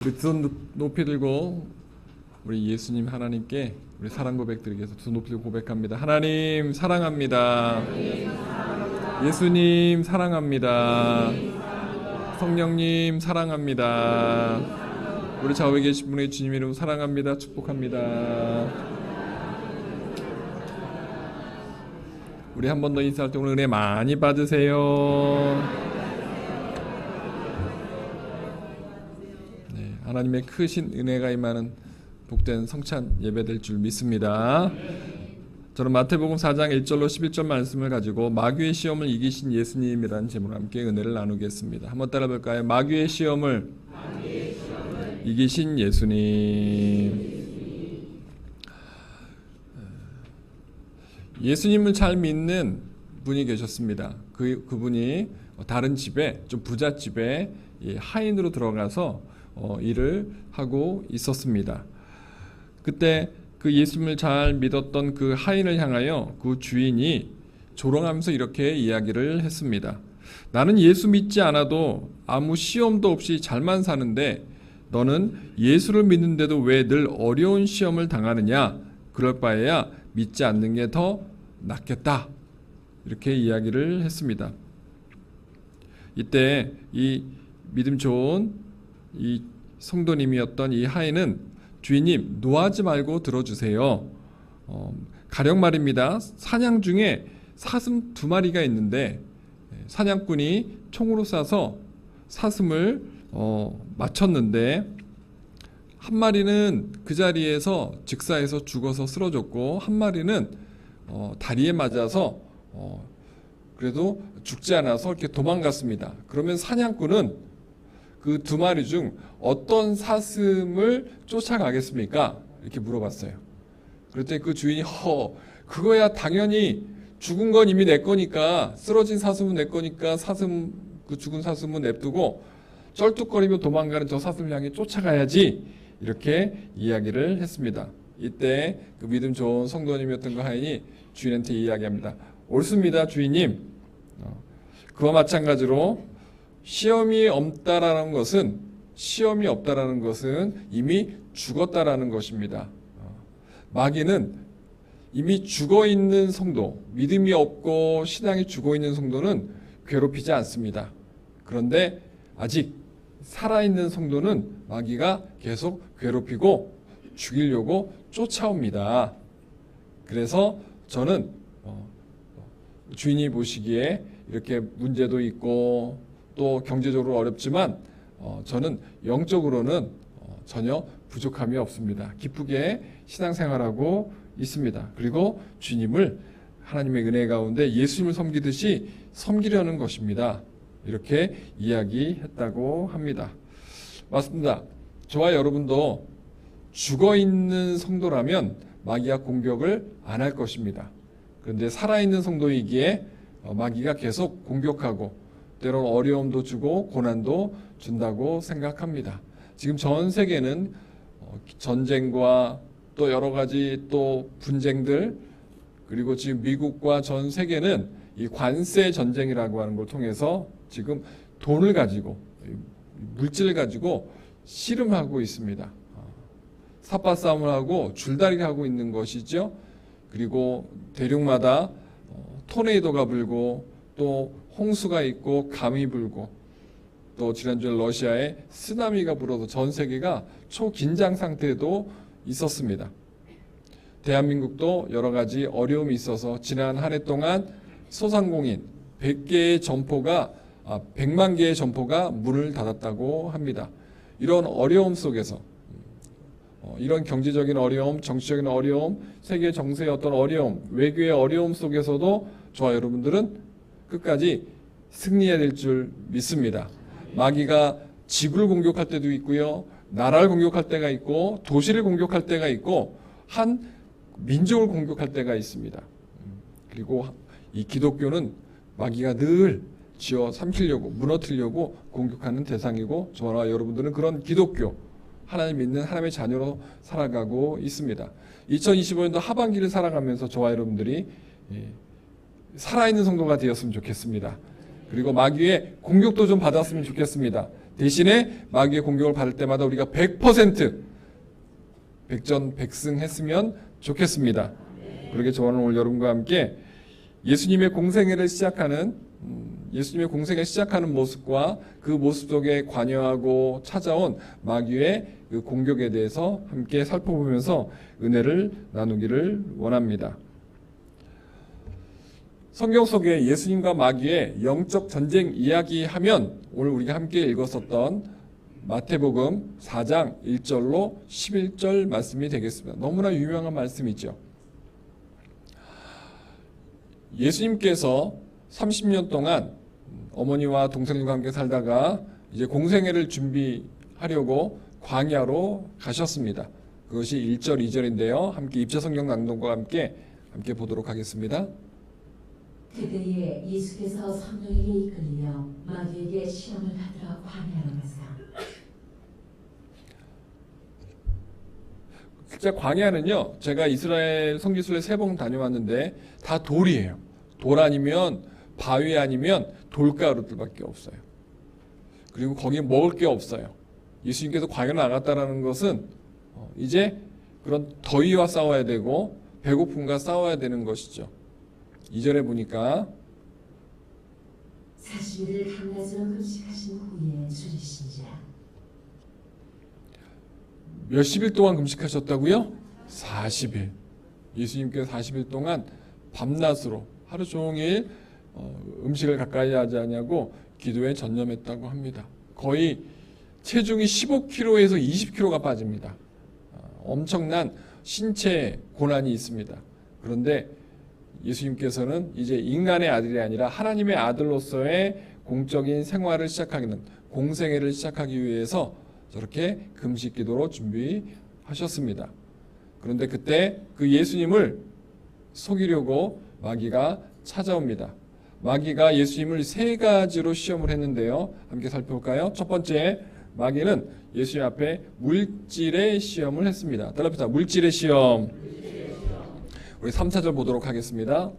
우리 두 손 높이 들고 우리 예수님 하나님께 우리 사랑 고백드리기 위해서 두 손 높이 들고 고백합니다. 하나님 사랑합니다. 예수님 사랑합니다. 성령님 사랑합니다. 우리 좌우에 계신 분의 주님 이름 사랑합니다. 축복합니다. 우리 한 번 더 인사할 때 오늘 은혜 많이 받으세요. 하나님의 크신 은혜가 임하는 복된 성찬 예배될 줄 믿습니다. 저는 마태복음 4장 1절로 11절 말씀을 가지고 마귀의 시험을 이기신 예수님이라는 제목으로 함께 은혜를 나누겠습니다. 한번 따라 볼까요? 마귀의 시험을 이기신 예수님. 예수님을 잘 믿는 분이 계셨습니다. 그분이 다른 집에, 좀 부잣집에 하인으로 들어가서 일을 하고 있었습니다. 그때 그 예수님을 잘 믿었던 그 하인을 향하여 그 주인이 조롱하면서 이렇게 이야기를 했습니다. 나는 예수 믿지 않아도 아무 시험도 없이 잘만 사는데 너는 예수를 믿는데도 왜 늘 어려운 시험을 당하느냐? 그럴 바에야 믿지 않는 게 더 낫겠다. 이렇게 이야기를 했습니다. 이때 이 믿음 좋은 이 성도님이었던 이 하인은 주인님 노하지 말고 들어주세요. 가령 말입니다. 사냥 중에 사슴 2마리가 있는데 사냥꾼이 총으로 쏴서 사슴을 맞췄는데 한 마리는 그 자리에서 즉사해서 죽어서 쓰러졌고 한 마리는 다리에 맞아서 그래도 죽지 않아서 이렇게 도망갔습니다. 그러면 사냥꾼은 그 2마리 중 어떤 사슴을 쫓아가겠습니까? 이렇게 물어봤어요. 그랬더니 그 주인이 그거야 당연히 죽은 건 이미 내 거니까 쓰러진 사슴은 내 거니까 그 죽은 사슴은 냅두고 쩔뚝거리며 도망가는 저 사슴을 향해 쫓아가야지 이렇게 이야기를 했습니다. 이때 그 믿음 좋은 성도님이었던 그 하인이 주인한테 이야기합니다. 옳습니다 주인님. 그와 마찬가지로 시험이 없다라는 것은 이미 죽었다라는 것입니다. 마귀는 이미 죽어 있는 성도, 믿음이 없고 신앙이 죽어 있는 성도는 괴롭히지 않습니다. 그런데 아직 살아있는 성도는 마귀가 계속 괴롭히고 죽이려고 쫓아옵니다. 그래서 저는 주인이 보시기에 이렇게 문제도 있고 또 경제적으로 어렵지만 저는 영적으로는 전혀 부족함이 없습니다. 기쁘게 신앙생활하고 있습니다. 그리고 주님을 하나님의 은혜 가운데 예수님을 섬기듯이 섬기려는 것입니다. 이렇게 이야기했다고 합니다. 맞습니다. 저와 여러분도 죽어있는 성도라면 마귀가 공격을 안 할 것입니다. 그런데 살아있는 성도이기에 마귀가 계속 공격하고 때로는 어려움도 주고 고난도 준다고 생각합니다. 지금 전 세계는 전쟁과 또 여러 가지 또 분쟁들 그리고 지금 미국과 전 세계는 이 관세 전쟁이라고 하는 걸 통해서 지금 돈을 가지고 물질을 가지고 씨름하고 있습니다. 삿바 싸움을 하고 줄다리를 하고 있는 것이죠. 그리고 대륙마다 토네이도가 불고 또 홍수가 있고 감이 불고 또 지난주에 러시아에 쓰나미가 불어서 전 세계가 초긴장 상태도 있었습니다. 대한민국도 여러 가지 어려움이 있어서 지난 한 해 동안 소상공인 100만 개의 점포가 문을 닫았다고 합니다. 이런 어려움 속에서 이런 경제적인 어려움, 정치적인 어려움, 세계 정세의 어떤 어려움, 외교의 어려움 속에서도 저와 여러분들은 끝까지 승리해야 될 줄 믿습니다. 마귀가 지구를 공격할 때도 있고요. 나라를 공격할 때가 있고 도시를 공격할 때가 있고 한 민족을 공격할 때가 있습니다. 그리고 이 기독교는 마귀가 늘 쥐어 삼키려고 무너뜨리려고 공격하는 대상이고 저와 여러분들은 그런 기독교 하나님 믿는 하나님의 자녀로 살아가고 있습니다. 2025년도 하반기를 살아가면서 저와 여러분들이 살아있는 성도가 되었으면 좋겠습니다. 그리고 마귀의 공격도 좀 받았으면 좋겠습니다. 대신에 마귀의 공격을 받을 때마다 우리가 100% 백전백승했으면 좋겠습니다. 그렇게 저는 오늘 여러분과 함께 예수님의 공생애를 시작하는 모습과 그 모습 속에 관여하고 찾아온 마귀의 그 공격에 대해서 함께 살펴보면서 은혜를 나누기를 원합니다. 성경 속에 예수님과 마귀의 영적 전쟁 이야기하면 오늘 우리가 함께 읽었었던 마태복음 4장 1절로 11절 말씀이 되겠습니다. 너무나 유명한 말씀이죠. 예수님께서 30년 동안 어머니와 동생들과 함께 살다가 이제 공생애를 준비하려고 광야로 가셨습니다. 그것이 1절, 2절인데요. 함께 입체성경 낭독과 함께 보도록 하겠습니다. 그때에 예수께서 성령에게 이끌리며 마귀에게 시험을 받으러 광야로 가사. 진짜 광야는요, 제가 이스라엘 성지순례 3번 다녀왔는데 다 돌이에요. 돌 아니면 바위 아니면 돌가루들밖에 없어요. 그리고 거기에 먹을 게 없어요. 예수님께서 광야로 나갔다라는 것은 이제 그런 더위와 싸워야 되고 배고픔과 싸워야 되는 것이죠. 2절에 보니까 40일을 밤낮으로 금식하신 후에 줄이신지라. 몇십일 동안 금식하셨다고요? 40일. 예수님께서 40일 동안 밤낮으로 하루 종일 음식을 가까이 하지 않냐고 기도에 전념했다고 합니다. 거의 체중이 15kg에서 20kg가 빠집니다. 엄청난 신체 고난이 있습니다. 그런데 예수님께서는 이제 인간의 아들이 아니라 하나님의 아들로서의 공적인 생활을 시작하기는 공생애를 시작하기 위해서 저렇게 금식 기도로 준비하셨습니다. 그런데 그때 그 예수님을 속이려고 마귀가 찾아옵니다. 마귀가 예수님을 3가지로 시험을 했는데요. 함께 살펴볼까요? 첫 번째, 마귀는 예수님 앞에 물질의 시험을 했습니다. 따라합시다. 물질의 시험. 우리 3, 4절 보도록 하겠습니다.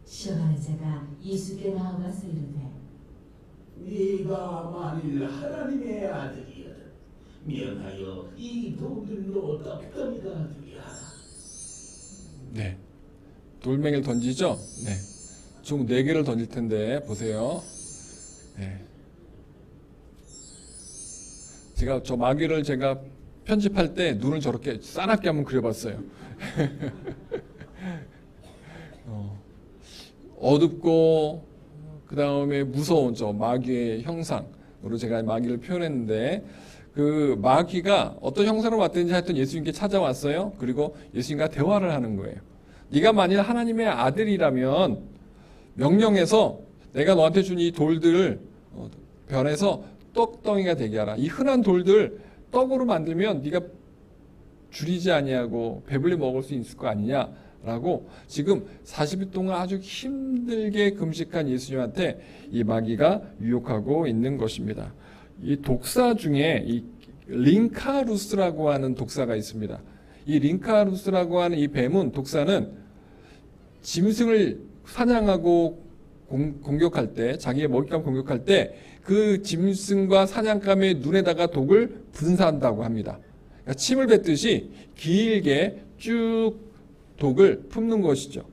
시험하는 자가 예수께 나아가서 이르되 네가 만일 하나님의 아들이여 명하여 이 돌들로 떡덩이가 되게 하라. 네, 돌멩이를 던지죠. 네, 총 4개를 던질 텐데 보세요. 네. 제가 저 마귀를 제가 편집할 때 눈을 저렇게 싸납게 한번 그려봤어요. 어둡고 그 다음에 무서운 저 마귀의 형상으로 제가 마귀를 표현했는데 그 마귀가 어떤 형상으로 왔든지 하여튼 예수님께 찾아왔어요. 그리고 예수님과 대화를 하는 거예요. 네가 만일 하나님의 아들이라면 명령해서 내가 너한테 준 이 돌들을 변해서 떡덩이가 되게 하라. 이 흔한 돌들 떡으로 만들면 네가 줄이지 아니하고 배불리 먹을 수 있을 거 아니냐라고 지금 40일 동안 아주 힘들게 금식한 예수님한테 이 마귀가 유혹하고 있는 것입니다. 이 독사 중에 이 링카루스라고 하는 독사가 있습니다. 이 링카루스라고 하는 이 뱀은 독사는 짐승을 사냥하고 공격할 때 자기의 먹잇감 공격할 때 그 짐승과 사냥감의 눈에다가 독을 분사한다고 합니다. 그러니까 침을 뱉듯이 길게 쭉 독을 품는 것이죠.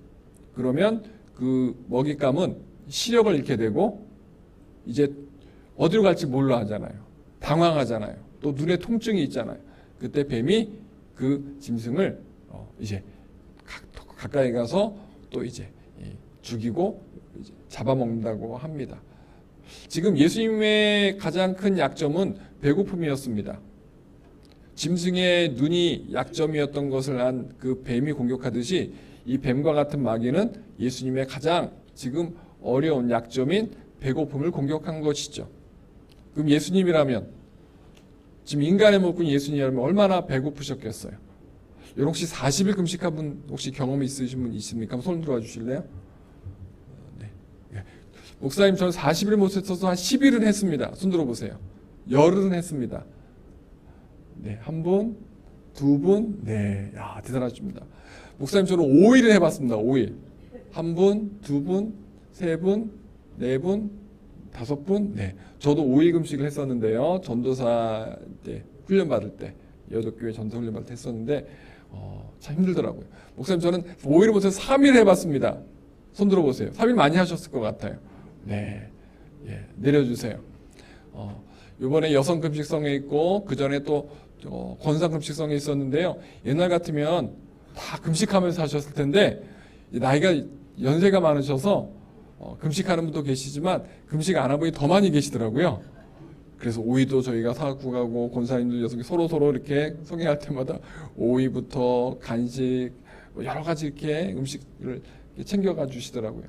그러면 그 먹잇감은 시력을 잃게 되고 이제 어디로 갈지 몰라 하잖아요. 당황하잖아요. 또 눈에 통증이 있잖아요. 그때 뱀이 그 짐승을 이제 가까이 가서 또 이제 죽이고 이제 잡아먹는다고 합니다. 지금 예수님의 가장 큰 약점은 배고픔이었습니다. 짐승의 눈이 약점이었던 것을 안 그 뱀이 공격하듯이 이 뱀과 같은 마귀는 예수님의 가장 지금 어려운 약점인 배고픔을 공격한 것이죠. 그럼 예수님이라면 지금 인간의 목군 예수님이라면 얼마나 배고프셨겠어요? 여러분 혹시 40일 금식한 분 혹시 경험이 있으신 분 있습니까? 손 들어와 주실래요? 네. 목사님 저는 40일 못 했어서 한 10일은 했습니다. 손 들어보세요. 열흘은 했습니다. 네, 한 분, 두 분, 네, 야 대단하십니다. 목사님 저는 5일은 해봤습니다. 5일. 한 분, 두 분, 세 분, 네 분, 5분? 네. 저도 5일 금식을 했었는데요. 전도사 때 훈련 받을 때 여독교회 전도 훈련 받을 때 했었는데 참 힘들더라고요. 목사님 저는 5일을 못해서 3일 해봤습니다. 손 들어보세요. 3일 많이 하셨을 것 같아요. 네, 예, 내려주세요. 이번에 여성 금식성에 있고 그 전에 또 권상 금식성에 있었는데요. 옛날 같으면 다 금식하면서 하셨을 텐데 나이가 연세가 많으셔서 금식하는 분도 계시지만 금식 안 하는 분이 더 많이 계시더라고요. 그래서 오이도 저희가 사갖고 가고 권사님들 여성이 서로 이렇게 성행할 때마다 오이부터 간식 여러 가지 이렇게 음식을 챙겨가 주시더라고요.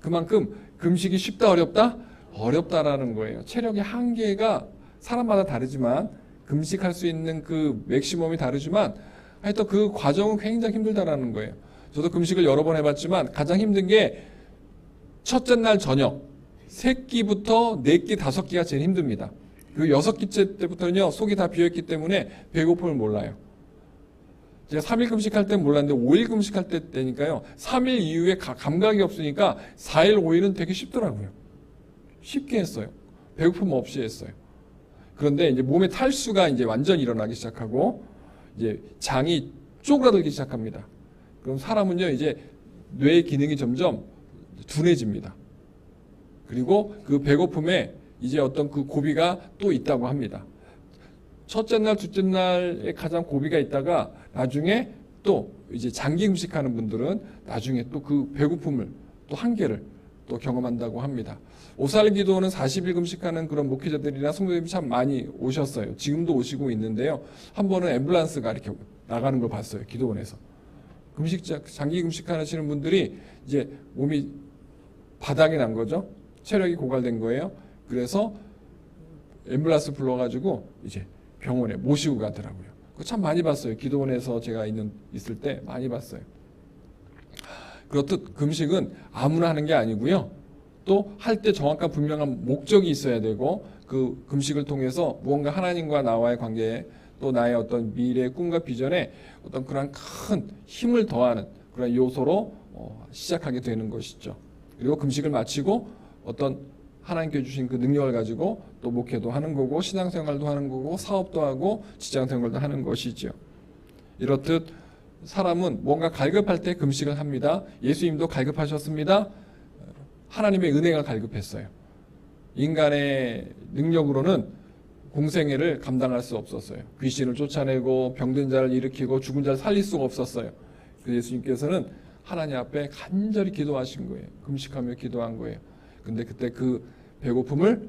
그만큼 금식이 쉽다 어렵다? 어렵다라는 거예요. 체력의 한계가 사람마다 다르지만 금식할 수 있는 그 맥시멈이 다르지만 하여튼 그 과정은 굉장히 힘들다라는 거예요. 저도 금식을 여러 번 해봤지만 가장 힘든 게 첫째 날 저녁 3끼부터 4끼, 5끼가 제일 힘듭니다. 그 6끼째 때부터는요 속이 다 비어있기 때문에 배고픔을 몰라요. 제가 3일 금식할 땐 몰랐는데 5일 금식할 때니까요 3일 이후에 감각이 없으니까 4일, 5일은 되게 쉽더라고요. 쉽게 했어요. 배고픔 없이 했어요. 그런데 이제 몸의 탈수가 이제 완전히 일어나기 시작하고 이제 장이 쪼그라들기 시작합니다. 그럼 사람은요 이제 뇌의 기능이 점점 둔해집니다. 그리고 그 배고픔에 이제 어떤 그 고비가 또 있다고 합니다. 첫째 날, 둘째 날에 가장 고비가 있다가 나중에 또 이제 장기 금식하는 분들은 나중에 또 그 배고픔을 또 한계를 또 경험한다고 합니다. 오살 기도는 40일 금식하는 그런 목회자들이나 성도님이 참 많이 오셨어요. 지금도 오시고 있는데요. 한 번은 앰뷸런스가 이렇게 나가는 걸 봤어요. 기도원에서. 장기 금식하시는 분들이 이제 몸이 바닥이 난 거죠. 체력이 고갈된 거예요. 그래서 앰뷸런스 불러가지고 이제 병원에 모시고 가더라고요. 그거 참 많이 봤어요. 기도원에서 제가 있을 때 많이 봤어요. 그렇듯 금식은 아무나 하는 게 아니고요. 또 할 때 정확한 분명한 목적이 있어야 되고 그 금식을 통해서 무언가 하나님과 나와의 관계에 또 나의 어떤 미래의 꿈과 비전에 어떤 그런 큰 힘을 더하는 그런 요소로 시작하게 되는 것이죠. 그리고 금식을 마치고 어떤 하나님께 주신 그 능력을 가지고 또 목회도 하는 거고 신앙생활도 하는 거고 사업도 하고 직장생활도 하는 것이죠. 이렇듯 사람은 뭔가 갈급할 때 금식을 합니다. 예수님도 갈급하셨습니다. 하나님의 은혜가 갈급했어요. 인간의 능력으로는 공생애를 감당할 수 없었어요. 귀신을 쫓아내고 병든 자를 일으키고 죽은 자를 살릴 수가 없었어요. 그래서 예수님께서는 하나님 앞에 간절히 기도하신 거예요. 금식하며 기도한 거예요. 근데 그때 그 배고픔을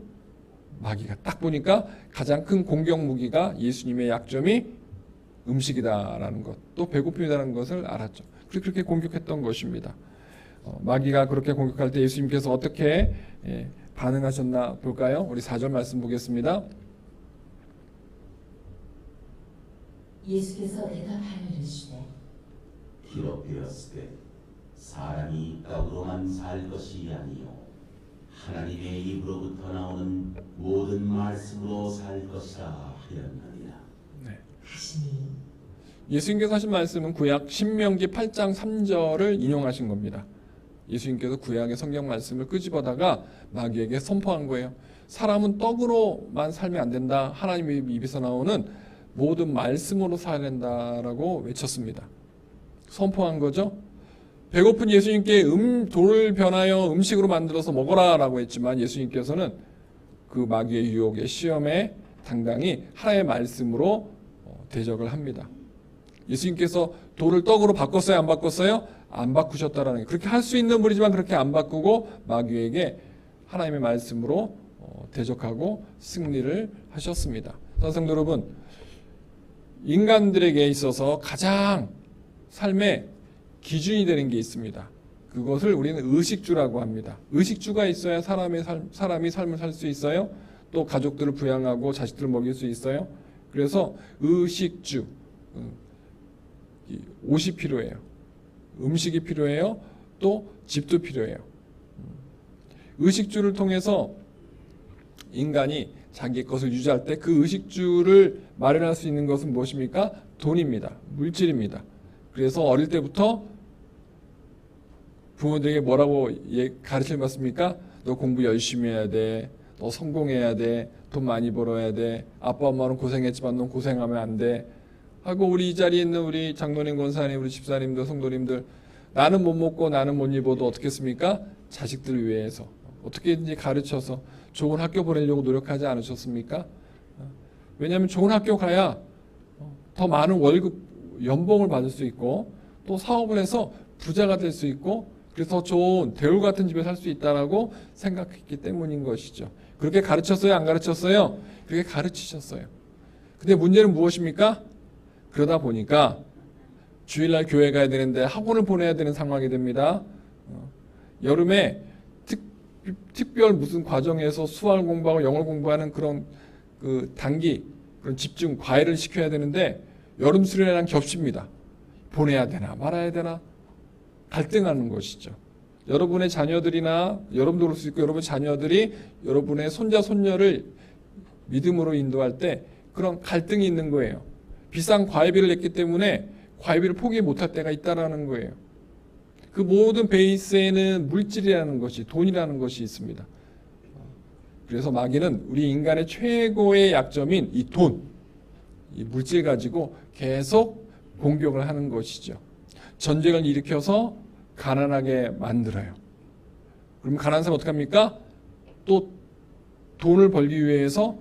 마귀가 딱 보니까 가장 큰 공격 무기가 예수님의 약점이 음식이다라는 것, 또 배고픔이라는 것을 알았죠. 그렇게 공격했던 것입니다. 마귀가 그렇게 공격할 때 예수님께서 어떻게 반응하셨나 볼까요? 우리 4절 말씀 보겠습니다. 예수께서 대답하여 이르시되 기록되었으되 사람이 떡으로만 살 것이 아니요 하나님의 입으로부터 나오는 모든 말씀으로 살 것이라 하였느니라. 네. 하시니 예수님께서 하신 말씀은 구약 신명기 8장 3절을 인용하신 겁니다. 예수님께서 구약의 성경 말씀을 끄집어다가 마귀에게 선포한 거예요. 사람은 떡으로만 살면 안 된다. 하나님의 입에서 나오는 모든 말씀으로 살아야 된다라고 외쳤습니다. 선포한 거죠. 배고픈 예수님께 돌을 변하여 음식으로 만들어서 먹어라라고 했지만 예수님께서는 그 마귀의 유혹의 시험에 당당히 하나님의 말씀으로 대적을 합니다. 예수님께서 돌을 떡으로 바꿨어요? 안 바꿨어요? 안 바꾸셨다라는 거예요. 그렇게 할 수 있는 분이지만 그렇게 안 바꾸고 마귀에게 하나님의 말씀으로 대적하고 승리를 하셨습니다. 성도 여러분, 인간들에게 있어서 가장 삶의 기준이 되는 게 있습니다. 그것을 우리는 의식주라고 합니다. 의식주가 있어야 사람이 삶을 살 수 있어요. 또 가족들을 부양하고 자식들을 먹일 수 있어요. 그래서 의식주, 옷이 필요해요. 음식이 필요해요. 또 집도 필요해요. 의식주를 통해서 인간이 자기 것을 유지할 때 그 의식주를 마련할 수 있는 것은 무엇입니까? 돈입니다. 물질입니다. 그래서 어릴 때부터 부모들에게 뭐라고 가르침을 받습니까? 너 공부 열심히 해야 돼. 너 성공해야 돼. 돈 많이 벌어야 돼. 아빠 엄마는 고생했지만 넌 고생하면 안 돼. 하고 우리 이 자리에 있는 우리 장로님, 권사님, 우리 집사님들, 성도님들 나는 못 먹고 나는 못 입어도 어떻겠습니까? 자식들 위해서 어떻게든지 가르쳐서 좋은 학교 보내려고 노력하지 않으셨습니까? 왜냐하면 좋은 학교 가야 더 많은 월급, 연봉을 받을 수 있고 또 사업을 해서 부자가 될 수 있고 그래서 더 좋은 대우 같은 집에 살 수 있다라고 생각했기 때문인 것이죠. 그렇게 가르쳤어요? 안 가르쳤어요? 그렇게 가르치셨어요. 근데 문제는 무엇입니까? 그러다 보니까 주일날 교회 가야 되는데 학원을 보내야 되는 상황이 됩니다. 여름에 특별 무슨 과정에서 수학을 공부하고 영어를 공부하는 그런 그 단기 그런 집중 과외를 시켜야 되는데 여름 수련회랑 겹칩니다. 보내야 되나 말아야 되나 갈등하는 것이죠. 여러분의 자녀들이나 여러분도 그럴 수 있고 여러분 자녀들이 여러분의 손자 손녀를 믿음으로 인도할 때 그런 갈등이 있는 거예요. 비싼 과외비를 냈기 때문에 과외비를 포기 못할 때가 있다라는 거예요. 그 모든 베이스에는 물질이라는 것이 돈이라는 것이 있습니다. 그래서 마귀는 우리 인간의 최고의 약점인 이 돈, 이 물질 가지고 계속 공격을 하는 것이죠. 전쟁을 일으켜서 가난하게 만들어요. 그러면 가난한 사람 어떻게 합니까? 또 돈을 벌기 위해서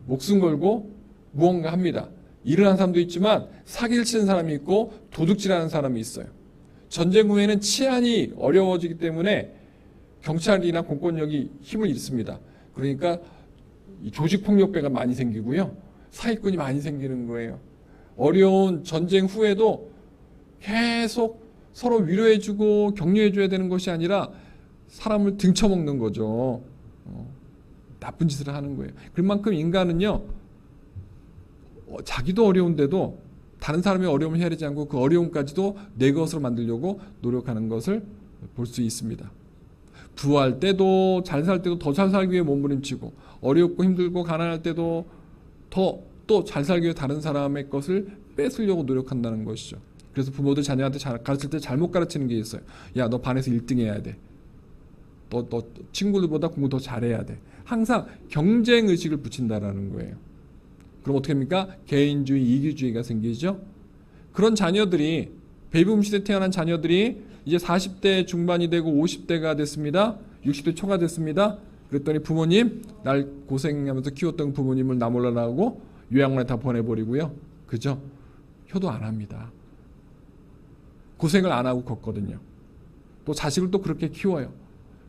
목숨 걸고 무언가 합니다. 일을 하는 사람도 있지만 사기를 치는 사람이 있고 도둑질하는 사람이 있어요. 전쟁 후에는 치안이 어려워지기 때문에 경찰이나 공권력이 힘을 잃습니다. 그러니까 조직폭력배가 많이 생기고요. 사기꾼이 많이 생기는 거예요. 어려운 전쟁 후에도 계속 서로 위로해주고 격려해줘야 되는 것이 아니라 사람을 등쳐먹는 거죠. 나쁜 짓을 하는 거예요. 그만큼 인간은요. 자기도 어려운데도 다른 사람의 어려움을 헤아리지 않고 그 어려움까지도 내 것으로 만들려고 노력하는 것을 볼 수 있습니다. 부할 때도 잘 살 때도 더 잘 살기 위해 몸부림치고 어렵고 힘들고 가난할 때도 더 또 잘 살기 위해 다른 사람의 것을 뺏으려고 노력한다는 것이죠. 그래서 부모들 자녀한테 가르칠 때 잘못 가르치는 게 있어요. 야, 너 반에서 1등 해야 돼. 너 친구들보다 공부 더 잘해야 돼. 항상 경쟁 의식을 붙인다라는 거예요. 그럼 어떻게 합니까? 개인주의, 이기주의가 생기죠. 그런 자녀들이 베이비붐 시대에 태어난 자녀들이 이제 40대 중반이 되고 50대가 됐습니다. 60대 초가 됐습니다. 그랬더니 부모님, 날 고생하면서 키웠던 부모님을 나 몰라라고 요양원에 다 보내버리고요. 그죠? 효도 안 합니다. 고생을 안 하고 걷거든요. 또 자식을 또 그렇게 키워요.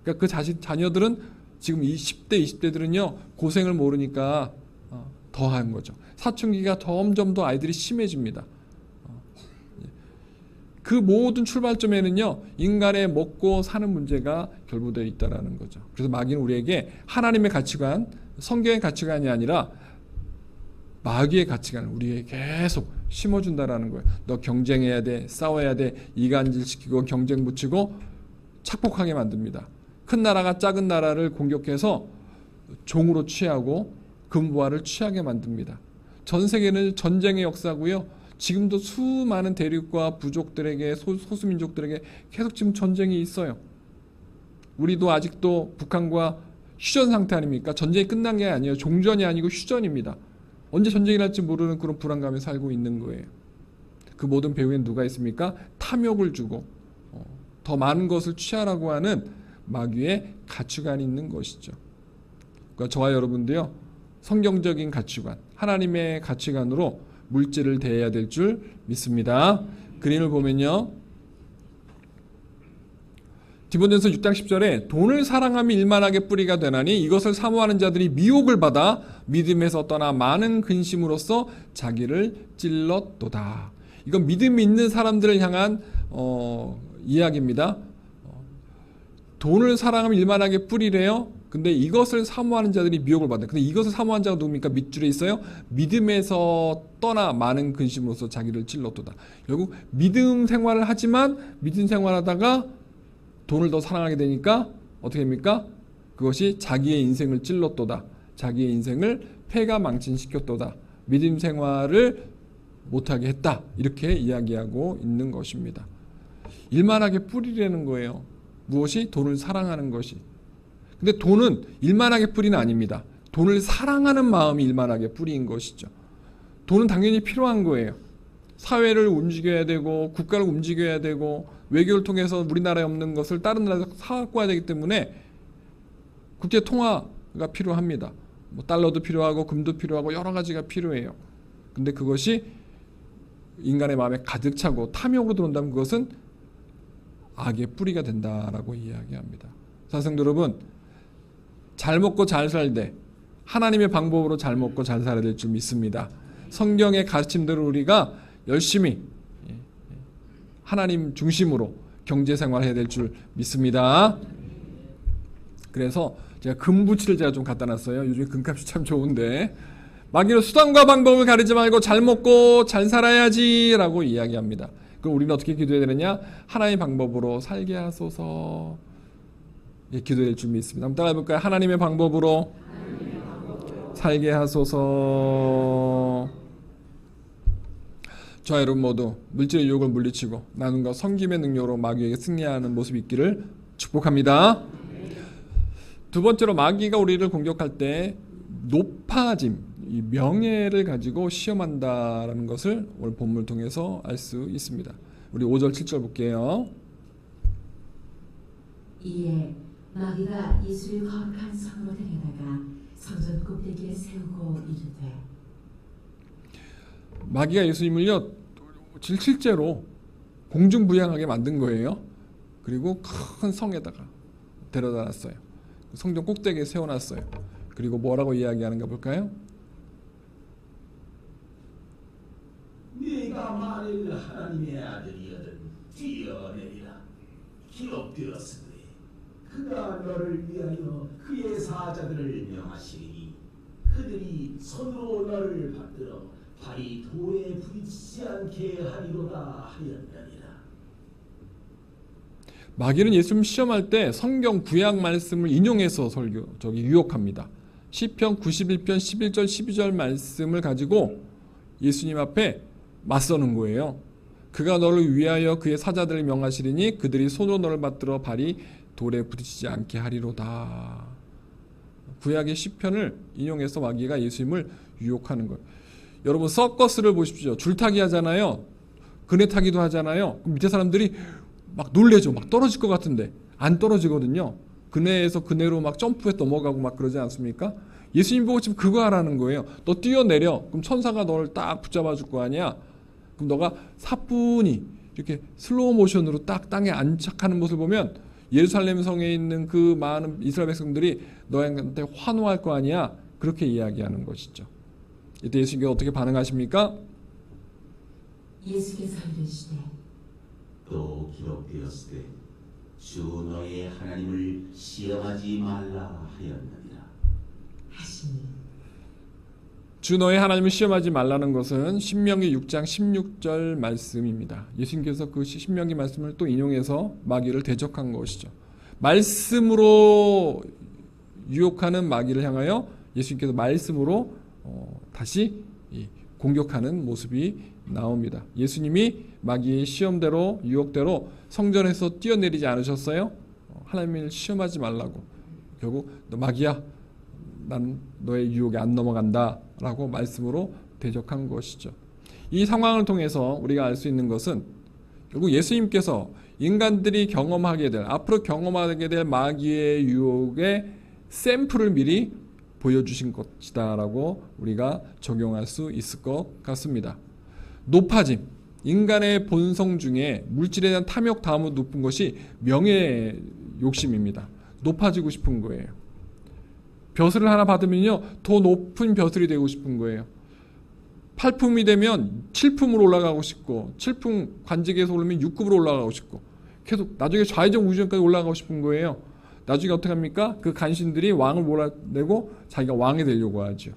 그러니까 그 자녀들은 지금 10대, 20대들은요. 고생을 모르니까 더 하는 거죠. 사춘기가 점점 더 아이들이 심해집니다. 그 모든 출발점에는요. 인간의 먹고 사는 문제가 결부되어 있다는 거죠. 그래서 마귀는 우리에게 하나님의 가치관, 성경의 가치관이 아니라 마귀의 가치관을 우리에게 계속 심어준다라는 거예요. 너 경쟁해야 돼, 싸워야 돼, 이간질시키고 경쟁 붙이고 착복하게 만듭니다. 큰 나라가 작은 나라를 공격해서 종으로 취하고 금부화를 취하게 만듭니다. 전 세계는 전쟁의 역사고요. 지금도 수많은 대륙과 부족들에게 소수민족들에게 계속 지금 전쟁이 있어요. 우리도 아직도 북한과 휴전 상태 아닙니까? 전쟁이 끝난 게 아니에요. 종전이 아니고 휴전입니다. 언제 전쟁이 날지 모르는 그런 불안감에 살고 있는 거예요. 그 모든 배후에는 누가 있습니까? 탐욕을 주고 더 많은 것을 취하라고 하는 마귀의 가치관이 있는 것이죠. 그러니까 저와 여러분도요. 성경적인 가치관, 하나님의 가치관으로 물질을 대해야 될 줄 믿습니다. 그림을 보면요. 디모데전서 6장 10절에 돈을 사랑하며 일만하게 뿌리가 되나니 이것을 사모하는 자들이 미혹을 받아 믿음에서 떠나 많은 근심으로써 자기를 찔렀도다. 이건 믿음이 있는 사람들을 향한 이야기입니다. 돈을 사랑하며 일만하게 뿌리래요. 근데 이것을 사모하는 자들이 미혹을 받아요. 근데 이것을 사모하는 자가 누굽니까? 밑줄에 있어요. 믿음에서 떠나 많은 근심으로써 자기를 찔렀도다. 결국 믿음 생활을 하지만 믿음 생활하다가 돈을 더 사랑하게 되니까 어떻게 됩니까? 그것이 자기의 인생을 찔렀도다. 자기의 인생을 패가 망신시켰도다. 믿음 생활을 못하게 했다. 이렇게 이야기하고 있는 것입니다. 일만하게 뿌리려는 거예요. 무엇이? 돈을 사랑하는 것이. 근데 돈은 일만하게 뿌리는 아닙니다. 돈을 사랑하는 마음이 일만하게 뿌리인 것이죠. 돈은 당연히 필요한 거예요. 사회를 움직여야 되고 국가를 움직여야 되고 외교를 통해서 우리나라에 없는 것을 다른 나라에서 사갖고 와야 되기 때문에 국제 통화가 필요합니다. 뭐 달러도 필요하고 금도 필요하고 여러 가지가 필요해요. 근데 그것이 인간의 마음에 가득 차고 탐욕으로 들어온다면 그것은 악의 뿌리가 된다라고 이야기합니다. 사성도 여러분, 잘 먹고 잘 살되 하나님의 방법으로 잘 먹고 잘 살아야 될 줄 믿습니다. 성경의 가르침대로 우리가 열심히 하나님 중심으로 경제생활을 해야 될 줄 믿습니다. 그래서 제가 금부치를 제가 좀 갖다 놨어요. 요즘 금값이 참 좋은데 마귀는 수단과 방법을 가리지 말고 잘 먹고 잘 살아야지 라고 이야기합니다. 그럼 우리는 어떻게 기도해야 되느냐? 하나님의 방법으로 살게 하소서. 기도해야 될 줄 믿습니다. 한번 따라해 볼까요? 하나님의 방법으로 살게 하소서. 저와 여러분 모두 물질의 유혹을 물리치고 나눔과 섬김의 능력으로 마귀에게 승리하는 모습이 있기를 축복합니다. 두 번째로 마귀가 우리를 공격할 때 높아짐, 이 명예를 가지고 시험한다라는 것을 오늘 본문을 통해서 알 수 있습니다. 우리 5절 7절 볼게요. 이에 마귀가 예수를 거룩한 성으로 데려다가 성전 꼭대기에 세우고 이르되. 마귀가 예수님을요 실제로 공중부양하게 만든 거예요. 그리고 큰 성에다가 데려다 놨어요. 성전 꼭대기에 세워놨어요. 그리고 뭐라고 이야기하는가 볼까요? 네가 만일 하나님의 아들이거든 뛰어내리라. 기록되었으니 그가 너를 위하여 그의 사자들을 명하시니 그들이 손으로 너를 받들어 발이 돌에 부딪히지 않게 하리로다 하였느니라. 마귀는 예수님 시험할 때 성경 구약 말씀을 인용해서 유혹합니다. 시편 91편 11절 12절 말씀을 가지고 예수님 앞에 맞서는 거예요. 그가 너를 위하여 그의 사자들을 명하시리니 그들이 손으로 너를 받들어 발이 돌에 부딪히지 않게 하리로다. 구약의 시편을 인용해서 마귀가 예수님을 유혹하는 거예요. 여러분 서커스를 보십시오. 줄타기 하잖아요. 그네 타기도 하잖아요. 그럼 밑에 사람들이 막 놀래죠. 막 떨어질 것 같은데 안 떨어지거든요. 그네에서 그네로 막 점프해 넘어가고 막 그러지 않습니까? 예수님 보고 지금 그거 하라는 거예요. 너 뛰어내려. 그럼 천사가 너를 딱 붙잡아 줄 거 아니야. 그럼 너가 사뿐히 이렇게 슬로우 모션으로 딱 땅에 안착하는 모습을 보면 예루살렘 성에 있는 그 많은 이스라엘 백성들이 너한테 환호할 거 아니야. 그렇게 이야기하는 것이죠. 이때 예수님께서 어떻게 반응하십니까? 예수께서 이르시되 또 기록되었으되 주 너의 하나님을 시험하지 말라 하였느니라 하시니. 주 너의 하나님을 시험하지 말라는 것은 신명기 6장 16절 말씀입니다. 예수님께서 그 신명기 말씀을 또 인용해서 마귀를 대적한 것이죠. 말씀으로 유혹하는 마귀를 향하여 예수님께서 말씀으로 다시 공격하는 모습이 나옵니다. 예수님이 마귀의 시험대로 유혹대로 성전에서 뛰어내리지 않으셨어요? 하나님을 시험하지 말라고. 결국 너 마귀야, 난 너의 유혹에 안 넘어간다 라고 말씀으로 대적한 것이죠. 이 상황을 통해서 우리가 알 수 있는 것은 결국 예수님께서 인간들이 경험하게 될, 앞으로 경험하게 될 마귀의 유혹의 샘플을 미리 보여주신 것이다 라고 우리가 적용할 수 있을 것 같습니다. 높아짐, 인간의 본성 중에 물질에 대한 탐욕 다음으로 높은 것이 명예 욕심입니다. 높아지고 싶은 거예요. 벼슬을 하나 받으면요 더 높은 벼슬이 되고 싶은 거예요. 8품이 되면 7품으로 올라가고 싶고 7품 관직에서 오르면 6급으로 올라가고 싶고 계속 나중에 좌회전 우회전까지 올라가고 싶은 거예요. 나중에 어떻게 합니까? 그 간신들이 왕을 몰아내고 자기가 왕이 되려고 하죠.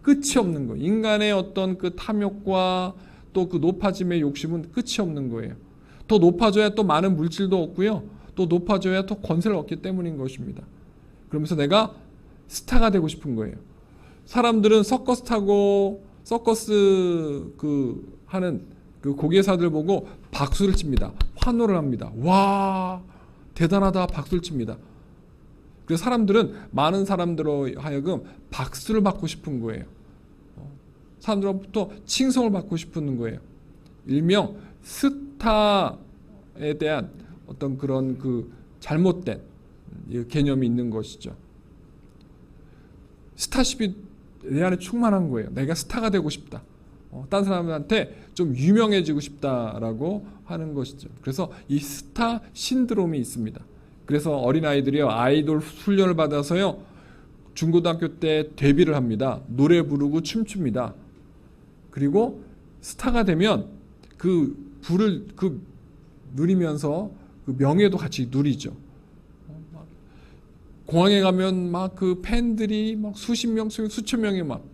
끝이 없는 거예요. 인간의 어떤 그 탐욕과 또 그 높아짐의 욕심은 끝이 없는 거예요. 더 높아져야 또 많은 물질도 얻고요. 또 높아져야 또 권세를 얻기 때문인 것입니다. 그러면서 내가 스타가 되고 싶은 거예요. 사람들은 서커스 타고 서커스 하는 그 고개사들 보고 박수를 칩니다. 환호를 합니다. 와 대단하다 박수를 칩니다. 그래서 사람들은 많은 사람들로 하여금 박수를 받고 싶은 거예요. 사람들로부터 칭송을 받고 싶은 거예요. 일명 스타에 대한 어떤 그런 그 잘못된 개념이 있는 것이죠. 스타십이 내 안에 충만한 거예요. 내가 스타가 되고 싶다. 다른 사람한테 좀 유명해지고 싶다라고 하는 것이죠. 그래서 이 스타 신드롬이 있습니다. 그래서 어린아이들이요, 아이돌 훈련을 받아서요, 중고등학교 때 데뷔를 합니다. 노래 부르고 춤춥니다. 그리고 스타가 되면 그 부를 누리면서 그 명예도 같이 누리죠. 공항에 가면 막 그 팬들이 막 수십 명, 수천 명이 막,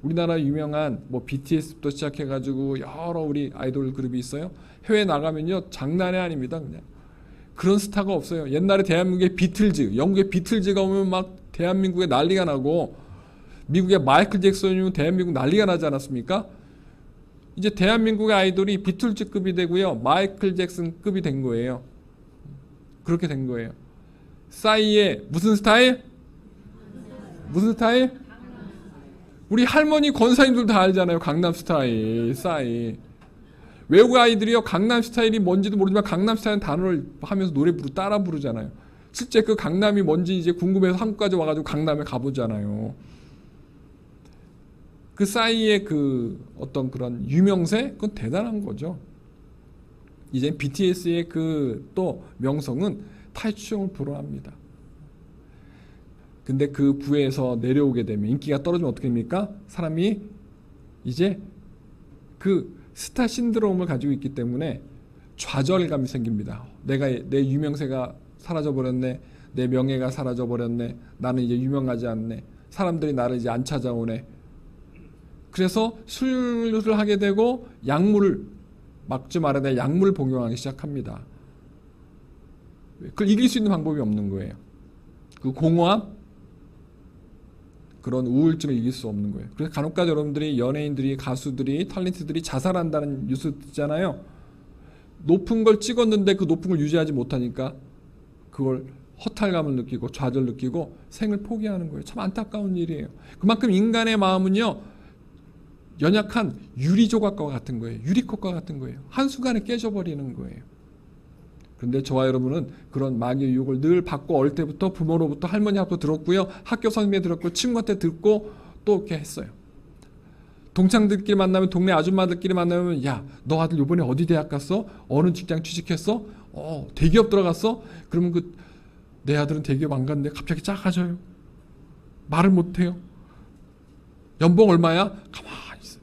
우리나라 유명한 뭐 BTS부터 시작해가지고 여러 우리 아이돌 그룹이 있어요. 해외 나가면요 장난이 아닙니다. 그냥 그런 스타가 없어요. 옛날에 대한민국의 비틀즈, 영국의 비틀즈가 오면 막 대한민국에 난리가 나고, 미국의 마이클 잭슨이 오면 대한민국 난리가 나지 않았습니까? 이제 대한민국의 아이돌이 비틀즈급이 되고요, 마이클 잭슨급이 된 거예요. 그렇게 된 거예요. 싸이의 무슨 스타일? 무슨 스타일? 우리 할머니 권사님들 다 알잖아요. 강남 스타일, 싸이. 외국 아이들이요, 강남 스타일이 뭔지도 모르지만 강남 스타일 단어를 하면서 노래 따라 부르잖아요. 실제 그 강남이 뭔지 이제 궁금해서 한국까지 와가지고 강남에 가보잖아요. 그 싸이의 그 어떤 그런 유명세, 그건 대단한 거죠. 이제 BTS의 그 또 명성은 타이추형을 불허합니다. 근데 그 부에서 내려오게 되면, 인기가 떨어지면 어떻게 됩니까? 사람이 이제 그 스타 신드롬을 가지고 있기 때문에 좌절감이 생깁니다. 내 유명세가 사라져버렸네. 내 명예가 사라져버렸네. 나는 이제 유명하지 않네. 사람들이 나를 이제 안 찾아오네. 그래서 술을 하게 되고 약물을 막지 말아야 될 약물을 복용하기 시작합니다. 그걸 이길 수 있는 방법이 없는 거예요. 그 공허함, 그런 우울증을 이길 수 없는 거예요. 그래서 간혹가다 여러분들이 연예인들이, 가수들이, 탤런트들이 자살한다는 뉴스 듣잖아요. 높은 걸 찍었는데 그 높은 걸 유지하지 못하니까 그걸 허탈감을 느끼고 좌절 느끼고 생을 포기하는 거예요. 참 안타까운 일이에요. 그만큼 인간의 마음은요, 연약한 유리 조각과 같은 거예요. 유리컵과 같은 거예요. 한순간에 깨져버리는 거예요. 그런데 저와 여러분은 그런 마귀의 유혹을 늘 받고, 어릴 때부터 부모로부터, 할머니한테 들었고요, 학교 선생님에 들었고, 친구한테 듣고 또 이렇게 했어요. 동창들끼리 만나면, 동네 아줌마들끼리 만나면, 야, 너 아들 이번에 어디 대학 갔어? 어느 직장 취직했어? 대기업 들어갔어? 그러면 내 아들은 대기업 안 갔는데 갑자기 작아져요. 말을 못해요. 연봉 얼마야? 가만히 있어요.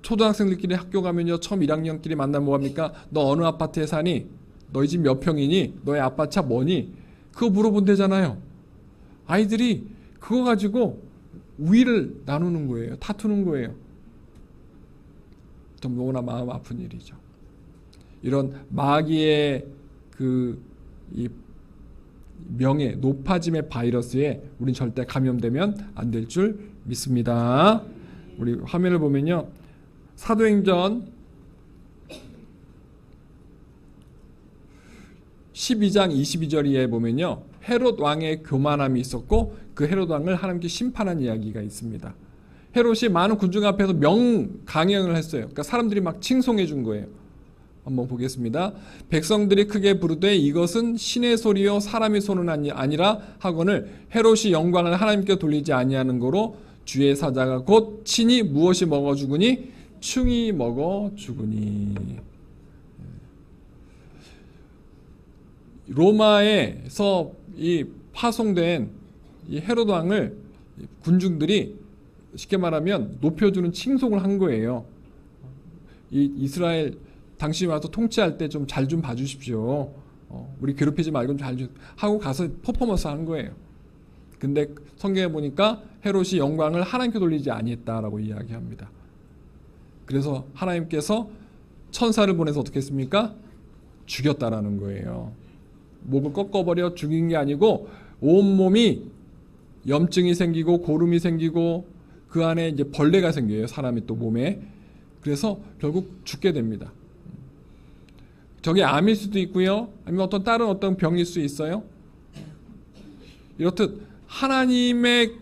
초등학생들끼리 학교 가면요, 처음 1학년끼리 만나면 뭐합니까? 너 어느 아파트에 사니? 너희 집 몇 평이니? 너의 아빠 차 뭐니? 그거 물어본대잖아요. 아이들이 그거 가지고 우위를 나누는 거예요. 다투는 거예요. 좀 너무나 마음 아픈 일이죠. 이런 마귀의 이 명예, 높아짐의 바이러스에 우린 절대 감염되면 안 될 줄 믿습니다. 우리 화면을 보면요, 사도행전 12장 22절에 보면요, 헤롯 왕의 교만함이 있었고 그 헤롯 왕을 하나님께 심판한 이야기가 있습니다. 헤롯이 많은 군중 앞에서 명강연을 했어요. 그러니까 사람들이 막 칭송해 준 거예요. 한번 보겠습니다. 백성들이 크게 부르되 이것은 신의 소리요 사람의 소는 아니라 하거늘 헤롯이 영광을 하나님께 돌리지 아니하는 거로 주의 사자가 곧 친히 무엇이 먹어 죽으니? 충이 먹어 죽으니. 로마에서 이 파송된 이 헤롯 왕을 군중들이 쉽게 말하면 높여주는 칭송을 한 거예요. 이 이스라엘 당신이 와서 통치할 때 좀 잘 좀 봐주십시오. 우리 괴롭히지 말고 좀 잘 좀 하고 가서 퍼포먼스 한 거예요. 근데 성경에 보니까 헤롯이 영광을 하나님께 돌리지 아니했다라고 이야기합니다. 그래서 하나님께서 천사를 보내서 어떻게 했습니까? 죽였다라는 거예요. 목을 꺾어버려 죽인 게 아니고 온몸이 염증이 생기고 고름이 생기고 그 안에 이제 벌레가 생겨요. 사람이 또 몸에. 그래서 결국 죽게 됩니다. 저게 암일 수도 있고요. 아니면 다른 어떤 병일 수 있어요. 이렇듯 하나님의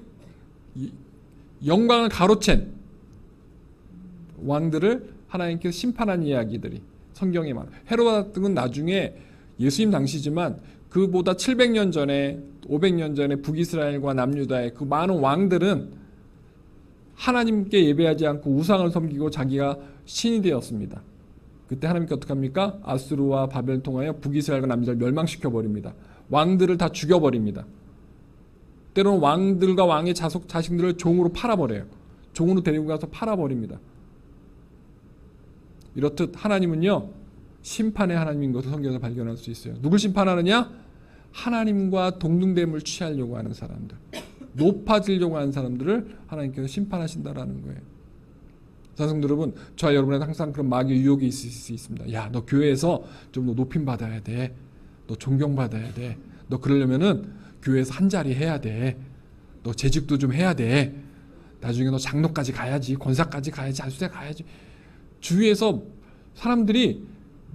영광을 가로챈 왕들을 하나님께서 심판한 이야기들이 성경에 많아요. 헤롯 등은 나중에 예수님 당시지만 그보다 700년 전에 500년 전에 북이스라엘과 남유다의 그 많은 왕들은 하나님께 예배하지 않고 우상을 섬기고 자기가 신이 되었습니다. 그때 하나님께 어떻게 합니까? 아수르와 바벨을 통하여 북이스라엘과 남유다를 멸망시켜버립니다. 왕들을 다 죽여버립니다. 때로는 왕들과 왕의 자식들을 종으로 팔아버려요. 종으로 데리고 가서 팔아버립니다. 이렇듯 하나님은요, 심판의 하나님인 것을 성경에서 발견할 수 있어요. 누굴 심판하느냐? 하나님과 동등됨을 취하려고 하는 사람들, 높아지려고 하는 사람들을 하나님께서 심판하신다라는 거예요. 사성도 여러분, 저와 여러분에게 항상 그런 마귀의 유혹이 있을 수 있습니다. 야, 너 교회에서 좀 더 높임 받아야 돼. 너 존경받아야 돼. 너 그러려면은 교회에서 한 자리 해야 돼. 너 재직도 좀 해야 돼. 나중에 너 장로까지 가야지. 권사까지 가야지. 안수대 가야지. 주위에서 사람들이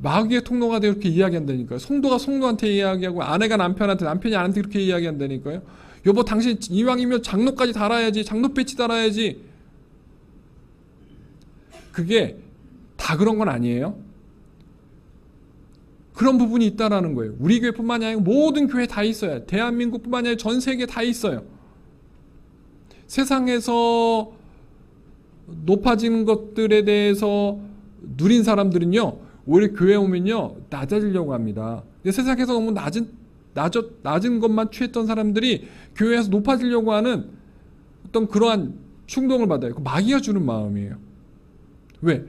마귀의 통로가 되어 이렇게 이야기한다니까요. 성도가 성도한테 이야기하고 아내가 남편한테, 남편이 아내한테 그렇게 이야기한다니까요. 여보, 당신 이왕이면 장로까지 달아야지. 장로 배치 달아야지. 그게 다 그런 건 아니에요. 그런 부분이 있다라는 거예요. 우리 교회뿐만이 아니고 모든 교회 다 있어요. 대한민국뿐만이 아니라 전 세계 다 있어요. 세상에서 높아지는 것들에 대해서 누린 사람들은요, 오히려 교회에 오면요 낮아지려고 합니다. 근데 세상에서 너무 낮은 것만 취했던 사람들이 교회에서 높아지려고 하는 어떤 그러한 충동을 받아요. 그 마귀가 주는 마음이에요. 왜?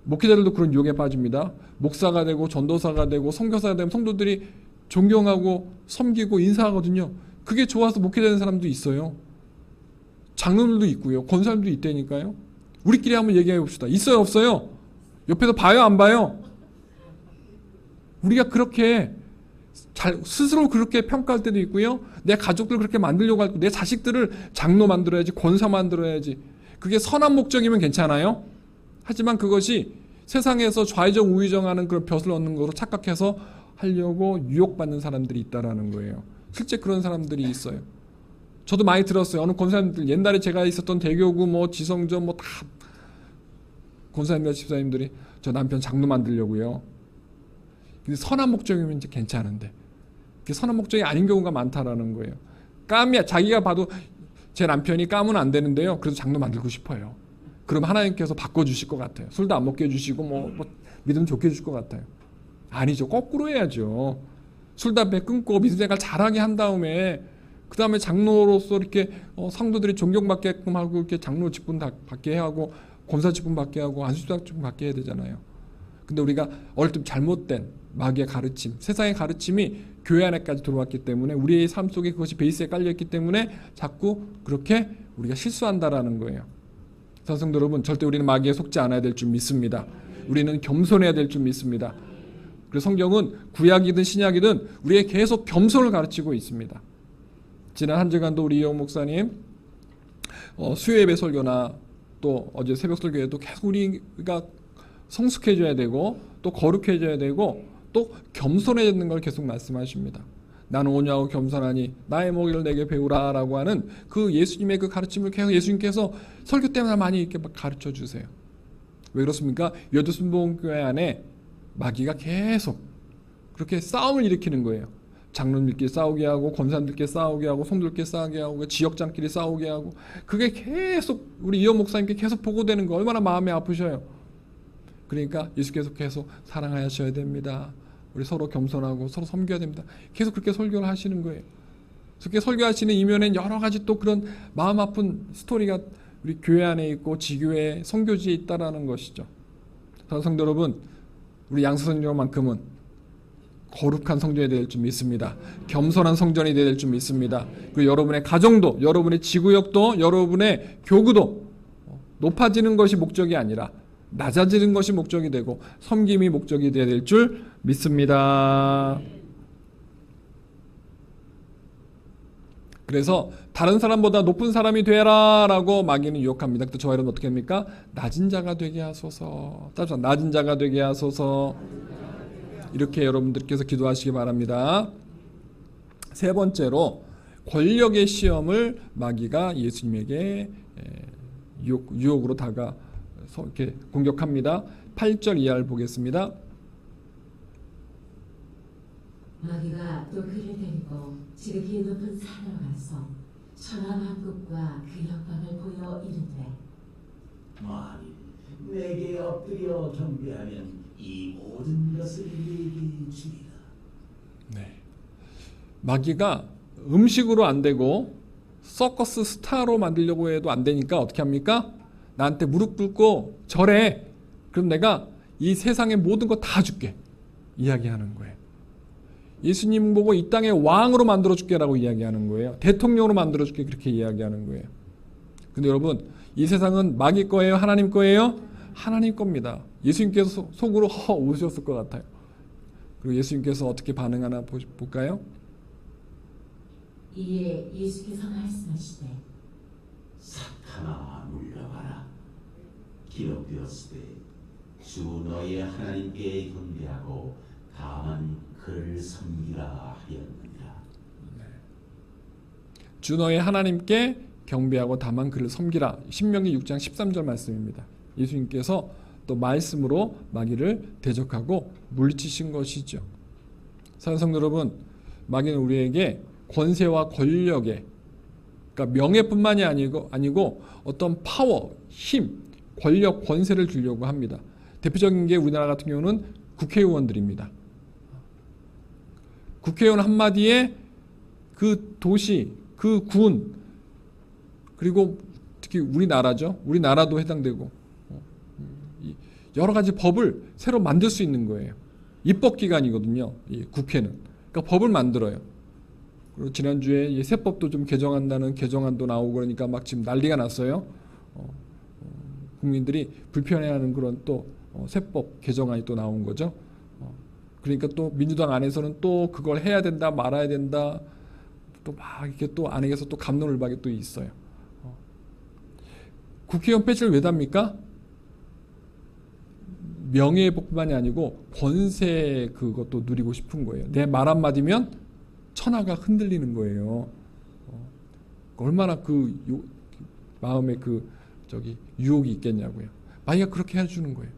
목회자들도 그런 유혹에 빠집니다. 목사가 되고 전도사가 되고 선교사가 되면 성도들이 존경하고 섬기고 인사하거든요. 그게 좋아서 목회되는 사람도 있어요. 장로들도 있고요. 권사님도 있다니까요. 우리끼리 한번 얘기해 봅시다. 있어요, 없어요? 옆에서 봐요, 안 봐요? 우리가 그렇게 스스로 그렇게 평가할 때도 있고요. 내 가족들 그렇게 만들려고 할 때, 내 자식들을 장로 만들어야지, 권사 만들어야지. 그게 선한 목적이면 괜찮아요. 하지만 그것이 세상에서 좌의정 우의정하는 그런 벼슬 얻는 거로 착각해서 하려고 유혹받는 사람들이 있다라는 거예요. 실제 그런 사람들이 있어요. 저도 많이 들었어요. 어느 권사님들, 옛날에 제가 있었던 대교구 뭐 지성저 뭐 다 권사님이나 집사님들이 저 남편 장로 만들려고요. 근데 선한 목적이면 이제 괜찮은데 그게 선한 목적이 아닌 경우가 많다라는 거예요. 까미야, 자기가 봐도 제 남편이 까면 안 되는데요. 그래도 장로 만들고 싶어요. 그럼 하나님께서 바꿔주실 것 같아요. 술도 안 먹게 해주시고 뭐 믿음 좋게 해줄 것 같아요. 아니죠. 거꾸로 해야죠. 술 담배 끊고 믿음 생활 잘하게 한 다음에 그 다음에 장로로서 이렇게 성도들이 존경받게끔 하고 이렇게 장로 직분 받게 하고 권사 직분 받게 하고 안수장 직분 받게 해야 되잖아요. 근데 우리가 얼핏 잘못된 마귀의 가르침, 세상의 가르침이 교회 안에까지 들어왔기 때문에 우리의 삶 속에 그것이 베이스에 깔려있기 때문에 자꾸 그렇게 우리가 실수한다라는 거예요. 성도 여러분, 절대 우리는 마귀에 속지 않아야 될 줄 믿습니다. 우리는 겸손해야 될 줄 믿습니다. 그래서 성경은 구약이든 신약이든 우리에게 계속 겸손을 가르치고 있습니다. 지난 한 주간도 우리 이영 목사님 수요예배 설교나 또 어제 새벽 설교에도 계속 우리가 성숙해져야 되고 또 거룩해져야 되고 또 겸손해야 되는 걸 계속 말씀하십니다. 나는 온유하고 겸손하니 나의 먹이를 내게 배우라 라고 하는 그 예수님의 그 가르침을 계속 예수님께서 설교 때마다 많이 이렇게 가르쳐 주세요. 왜 그렇습니까? 여두순복음교회 안에 마귀가 계속 그렇게 싸움을 일으키는 거예요. 장로님들끼리 싸우게 하고 권사님들끼리 싸우게 하고 성도들끼리 싸우게 하고 지역장끼리 싸우게 하고 그게 계속 우리 이호 목사님께 계속 보고되는 거 얼마나 마음이 아프셔요. 그러니까 예수께서 계속 사랑하셔야 됩니다. 우리 서로 겸손하고 서로 섬겨야 됩니다. 계속 그렇게 설교를 하시는 거예요. 그렇게 설교하시는 이면엔 여러 가지 또 그런 마음 아픈 스토리가 우리 교회 안에 있고 지교회 선교지에 있다라는 것이죠. 성도 여러분, 우리 양서선교만큼은 거룩한 성전이 될 줄 믿습니다. 겸손한 성전이 될 줄 믿습니다. 그리고 여러분의 가정도, 여러분의 지구역도, 여러분의 교구도 높아지는 것이 목적이 아니라 낮아지는 것이 목적이 되고 섬김이 목적이 되어야 될 줄 믿습니다. 그래서 다른 사람보다 높은 사람이 되라 라고 마귀는 유혹합니다. 그때 저와 여러분 어떻게 합니까? 낮은 자가 되게 하소서. 따라서 낮은 자가 되게 하소서. 이렇게 여러분들께서 기도하시기 바랍니다. 세 번째로 권력의 시험을 마귀가 예수님에게 유혹으로 이렇게 공격합니다. 8절 이하를 보겠습니다. 마귀가 또 그를 데리고 지극히 높은 산으로 가서 천하 만국과 그 영광을 보여 이르되 만일 내게 엎드려 경배하면 이 모든 것을 내게 주리라. 네. 마귀가 음식으로 안 되고 서커스 스타로 만들려고 해도 안 되니까 어떻게 합니까? 나한테 무릎 꿇고 절해. 그럼 내가 이 세상의 모든 거 다 줄게. 이야기하는 거예요. 예수님 보고 이 땅의 왕으로 만들어 줄게라고 이야기하는 거예요. 대통령으로 만들어 줄게 그렇게 이야기하는 거예요. 근데 여러분 이 세상은 마귀 거예요? 하나님 거예요? 하나님 겁니다. 예수님께서 속으로 우셨을 것 같아요. 그리고 예수님께서 어떻게 반응하나 볼까요? 이에 예수께서 말씀하시되 사탄아 물러가라. 기록되었으되 주 너의 하나님께 경배하고 다만 그를 섬기라 하였느니라. 주 너의 하나님께 경배하고 다만 그를 섬기라. 신명기 6장 13절 말씀입니다. 예수님께서 또 말씀으로 마귀를 대적하고 물리치신 것이죠. 사랑하는 성도 여러분, 마귀는 우리에게 권세와 권력에, 그러니까 명예뿐만이 아니고 어떤 파워, 힘, 권력, 권세를 주려고 합니다. 대표적인 게 우리나라 같은 경우는 국회의원들입니다. 국회의원 한마디에 그 도시, 그 군, 그리고 특히 우리나라죠. 우리나라도 해당되고 여러 가지 법을 새로 만들 수 있는 거예요. 입법기관이거든요. 이 국회는. 그러니까 법을 만들어요. 그리고 지난주에 세법도 좀 개정한다는 개정안도 나오고 그러니까 막 지금 난리가 났어요. 국민들이 불편해하는 그런 또 세법 개정안이 또 나온 거죠. 그러니까 또 민주당 안에서는 또 그걸 해야 된다 말아야 된다 또 막 이렇게 또 안에서 또 갑론을박이 또 있어요. 국회의원 배지를 왜 답니까? 명예회복뿐만이 아니고 권세 그것도 누리고 싶은 거예요. 내 말 한마디면 천하가 흔들리는 거예요. 얼마나 마음에 유혹이 있겠냐고요. 마귀가 그렇게 해주는 거예요.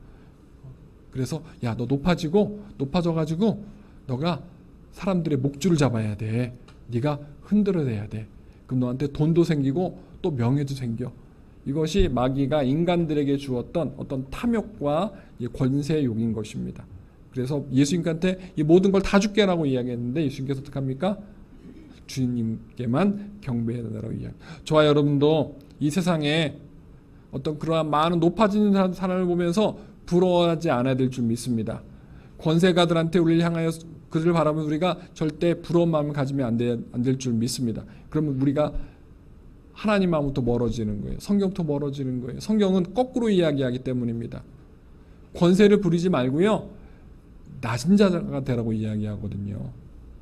그래서 야, 너 높아져가지고 너가 사람들의 목줄을 잡아야 돼. 네가 흔들어내야 돼. 그럼 너한테 돈도 생기고 또 명예도 생겨. 이것이 마귀가 인간들에게 주었던 어떤 탐욕과 권세욕인 것입니다. 그래서 예수님한테 이 모든 걸 다 줄게라고 이야기했는데 예수님께서 어떻게 합니까? 주님께만 경배해달라고 이야기. 저와 여러분도 이 세상에 어떤 그러한 많은 높아지는 사람을 보면서 부러워하지 않아야 될 줄 믿습니다. 권세가들한테 우리를 향하여 그들을 바라보면 우리가 절대 부러운 마음을 가지면 안 될 줄 믿습니다. 그러면 우리가 하나님 마음부터 멀어지는 거예요. 성경부터 멀어지는 거예요. 성경은 거꾸로 이야기하기 때문입니다. 권세를 부리지 말고요. 낮은 자가 되라고 이야기하거든요.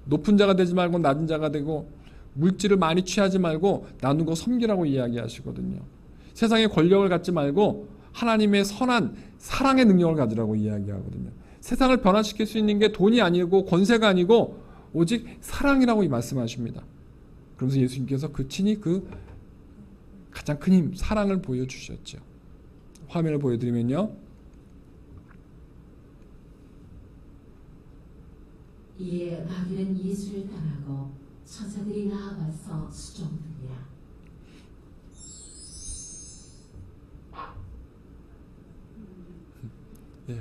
높은 자가 되지 말고 낮은 자가 되고 물질을 많이 취하지 말고 나누고 섬기라고 이야기하시거든요. 세상의 권력을 갖지 말고 하나님의 선한 사랑의 능력을 가지라고 이야기하거든요. 세상을 변화시킬 수 있는 게 돈이 아니고 권세가 아니고 오직 사랑이라고 말씀하십니다. 그러면서 예수님께서 친히 가장 큰 힘, 사랑을 보여주셨죠. 화면을 보여드리면요. 이에 마귀는 예수를 따라고 천사들이 나아와서 수종드니라.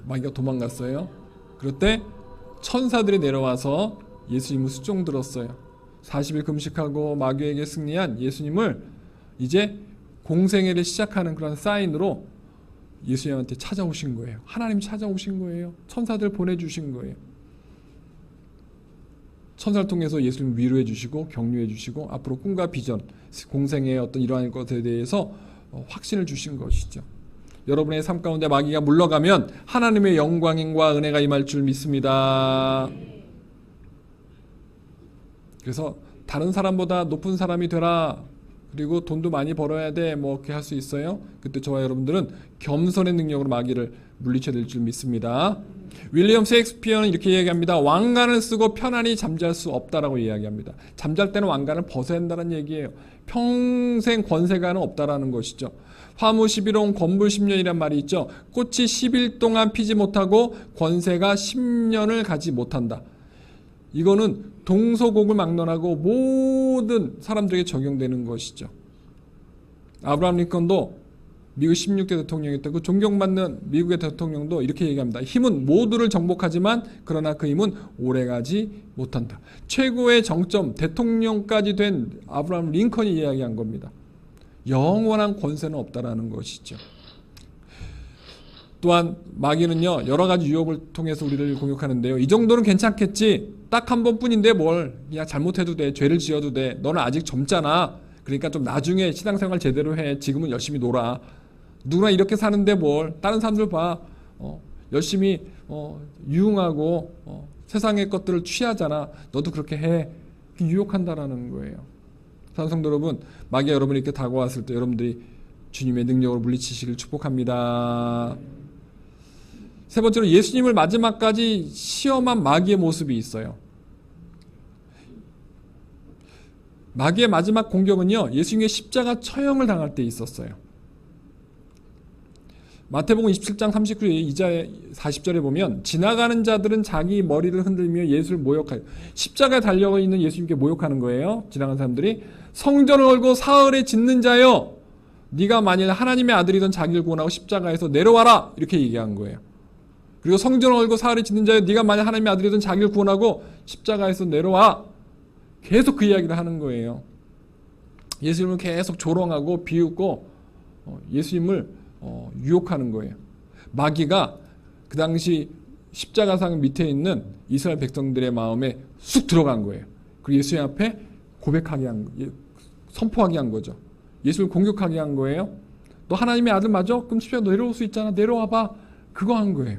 마귀가 도망갔어요. 그럴 때 천사들이 내려와서 예수님을 수종 들었어요. 40일 금식하고 마귀에게 승리한 예수님을 이제 공생애를 시작하는 그런 사인으로 예수님한테 찾아오신 거예요. 하나님 찾아오신 거예요. 천사들 보내주신 거예요. 천사를 통해서 예수님을 위로해 주시고 격려해 주시고 앞으로 꿈과 비전, 공생애의 어떤 이러한 것에 대해서 확신을 주신 것이죠. 여러분의 삶 가운데 마귀가 물러가면 하나님의 영광과 은혜가 임할 줄 믿습니다. 그래서 다른 사람보다 높은 사람이 되라. 그리고 돈도 많이 벌어야 돼. 뭐 그렇게 할 수 있어요. 그때 저와 여러분들은 겸손의 능력으로 마귀를 물리쳐야 될 줄 믿습니다. 윌리엄 셰익스피어는 이렇게 이야기합니다. 왕관을 쓰고 편안히 잠잘 수 없다라고 이야기합니다. 잠잘 때는 왕관을 벗어야 한다는 얘기예요. 평생 권세가는 없다라는 것이죠. 화무 11원 권불 10년이란 말이 있죠. 꽃이 10일 동안 피지 못하고 권세가 10년을 가지 못한다. 이거는 동서곡을 막론하고 모든 사람들에게 적용되는 것이죠. 아브라함 링컨도 미국 16대 대통령이었던 그 존경받는 미국의 대통령도 이렇게 얘기합니다. 힘은 모두를 정복하지만 그러나 그 힘은 오래가지 못한다. 최고의 정점 대통령까지 된 아브라함 링컨이 이야기한 겁니다. 영원한 권세는 없다라는 것이죠. 또한 마귀는요 여러 가지 유혹을 통해서 우리를 공격하는데요. 이 정도는 괜찮겠지. 딱 한 번뿐인데 뭘 그냥 잘못해도 돼. 죄를 지어도 돼. 너는 아직 젊잖아. 그러니까 좀 나중에 신앙생활 제대로 해. 지금은 열심히 놀아. 누구나 이렇게 사는데 뭘 다른 사람들 봐. 열심히 유흥하고 세상의 것들을 취하잖아. 너도 그렇게 해. 유혹한다라는 거예요. 사랑성도 여러분, 마귀가 여러분이 이렇게 다가왔을 때 여러분들이 주님의 능력으로 물리치시길 축복합니다. 세 번째로 예수님을 마지막까지 시험한 마귀의 모습이 있어요. 마귀의 마지막 공격은요, 예수님의 십자가 처형을 당할 때 있었어요. 마태복음 27장 39절 40절에 보면 지나가는 자들은 자기 머리를 흔들며 예수를 모욕하여 십자가에 달려 있는 예수님께 모욕하는 거예요. 지나가는 사람들이 성전을 걸고 사흘에 짓는 자여 네가 만일 하나님의 아들이던 자기를 구원하고 십자가에서 내려와라 이렇게 얘기한 거예요. 그리고 성전을 걸고 사흘에 짓는 자여 네가 만일 하나님의 아들이던 자기를 구원하고 십자가에서 내려와 계속 그 이야기를 하는 거예요. 예수님을 계속 조롱하고 비웃고 예수님을 유혹하는 거예요. 마귀가 그 당시 십자가상 밑에 있는 이스라엘 백성들의 마음에 쑥 들어간 거예요. 그리고 예수님 앞에 고백하게 선포하게 한 거죠. 예수를 공격하게 한 거예요. 너 하나님의 아들 맞아? 그럼 십자가 내려올 수 있잖아. 내려와봐. 그거 한 거예요.